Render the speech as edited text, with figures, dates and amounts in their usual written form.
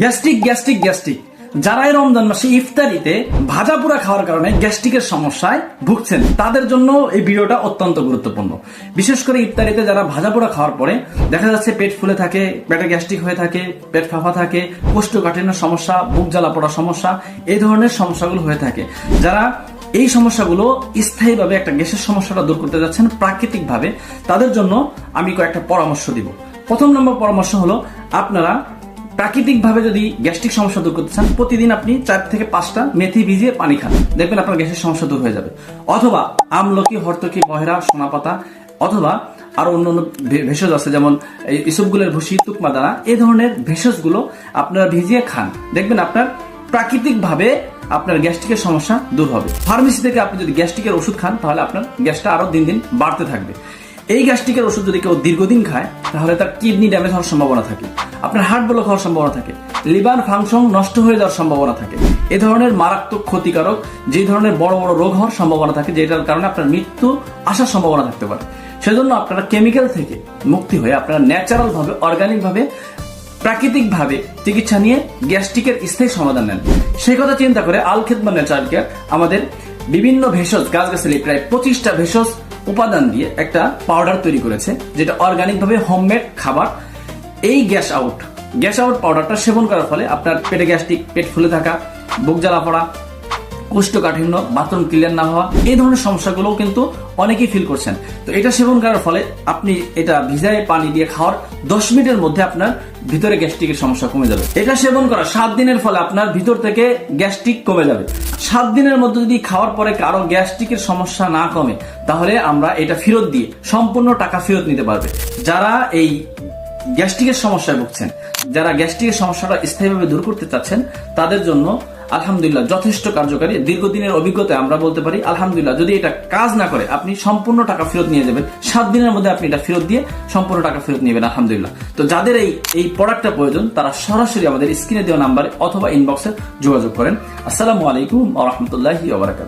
Gastric gastric gastric যারা এই রমজান মাসে ইফতারিতে ভাজা পোড়া খাওয়ার কারণে গ্যাস্ট্রিকের সমস্যায় ভুগছেন তাদের জন্য এই ভিডিওটা অত্যন্ত গুরুত্বপূর্ণ। বিশেষ করে ইফতারিতে যারা ভাজা পোড়া খাওয়ার পরে দেখা যাচ্ছে পেট ফুলে থাকে, পেটে গ্যাস্ট্রিক হয়ে থাকে, পেট ফাঁপা থাকে, কোষ্ঠকাঠিন্যের সমস্যা, বুক জ্বালা পোড়া সমস্যা, এই ধরনের সমস্যাগুলো হয়ে থাকে। যারা এই সমস্যাগুলো স্থায়ীভাবে একটা গ্যাসের সমস্যাটা দূর করতে যাচ্ছেন প্রাকৃতিকভাবে, তাদের জন্য আমি কয়েকটা পরামর্শ দিব। প্রথম নম্বর পরামর্শ হলো, আপনারা প্রাকৃতিকভাবে যদি গ্যাস্ট্রিক সমস্যা দূর করতে চান, প্রতিদিন আপনি 4 থেকে 5টা মেথি ভিজিয়ে পানি খান, দেখবেন আপনার গ্যাসের সমস্যা দূর হয়ে যাবে। অথবা আমলকি, হরতকি, বহেরা, সোনাপাতা, অথবা আরো অন্যান্য ভেষজ আছে যেমন ইসবগুলের ভুসি, তুকমা দানা, এই ধরনের ভেষজগুলো আপনারা ভিজিয়ে খান, দেখবেন আপনার প্রাকৃতিকভাবে আপনার গ্যাস্ট্রিকের সমস্যা দূর হবে। ফার্মেসি থেকে আপনি যদি গ্যাস্ট্রিকের ওষুধ খান তাহলে আপনার গ্যাসটা আরো দিন দিন বাড়তে থাকবে। এই গ্যাস্ট্রিকের ওষুধ যদি কেউ দীর্ঘদিন খায় তাহলে তার কিডনি ড্যামেজ হওয়ার সম্ভাবনা থাকে, আপনার হার্ট ব্লক হওয়ার সম্ভাবনা থাকে, লিভার ফাংশন নষ্ট হয়ে যাওয়ার সম্ভাবনা থাকে। এ ধরনের মারাত্মক ক্ষতিকারক যে ধরনের বড় বড় রোগ হওয়ার সম্ভাবনা থাকে, যেটার কারণে আপনার মৃত্যু আসার সম্ভাবনা থাকতে পারে। সেজন্য আপনারা কেমিক্যাল থেকে মুক্তি হয়ে আপনারা ন্যাচারাল ভাবে, অর্গানিক ভাবে, প্রাকৃতিক ভাবে চিকিৎসা নিয়ে গ্যাস্ট্রিকের স্থায়ী সমাধান নেন। সেই কথা চিন্তা করে আল খিদমত ন্যাচারাল কেয়ার আমাদের বিভিন্ন ভেষজ, গাছগাছালি প্রায় 25টা ভেষজ উপাদান দিয়ে একটা পাউডার তৈরি করেছে, যেটা অর্গানিক ভাবে হোমমেড খাবার। এই গ্যাস আউট পাউডারটা সেবন করার ফলে আপনার পেটে গ্যাস্ট্রিক, পেট ফুলে থাকা, বুক জ্বালা পড়া, কোষ্ঠকাঠিন্য, বাথরুম ক্লিয়ার না হওয়া, এই ধরনের সমস্যাগুলোও কিন্তু অনেকেই ফিল করছেন। তো এটা সেবন করার ফলে আপনি এটা ভিজায় পানি দিয়ে খাওয়ার 10 মিনিটের মধ্যে আপনার ভিতরে গ্যাস্ট্রিকের সমস্যা কমে যাবে। এটা সেবন করা 7 দিনের ফলে আপনার ভিতর থেকে গ্যাস্ট্রিক কমে যাবে। 7 দিনের মধ্যে যদি খাওয়ার পরে কারো গ্যাস্ট্রিকের সমস্যা না কমে, তাহলে আমরা এটা ফেরত দিয়ে সম্পূর্ণ টাকা ফেরত নিতে পারবে। যারা এই গ্যাস্ট্রিকের সমস্যায় ভুগছেন, যারা গ্যাস্ট্রিকের সমস্যাটা স্থায়ীভাবে দূর করতে চাচ্ছেন, তাদের জন্য আলহামদুলিল্লাহ যথেষ্ট কার্যকারী। দীর্ঘদিনের অভিজ্ঞতায় আমরা বলতে পারি আলহামদুলিল্লাহ, যদি এটা কাজ না করে আপনি সম্পূর্ণ টাকা ফেরত নিয়ে যাবেন। 7 দিনের মধ্যে আপনি এটা ফেরত দিয়ে সম্পূর্ণ টাকা ফেরত নেবেন আলহামদুলিল্লাহ। তো যাদের এই প্রোডাক্টটা প্রয়োজন, তারা সরাসরি আমাদের স্ক্রিনে দেওয়া নাম্বারে অথবা ইনবক্সে যোগাযোগ করেন। আসসালামু আলাইকুম ওয়া রাহমাতুল্লাহি ওয়া বারাকাতুহু।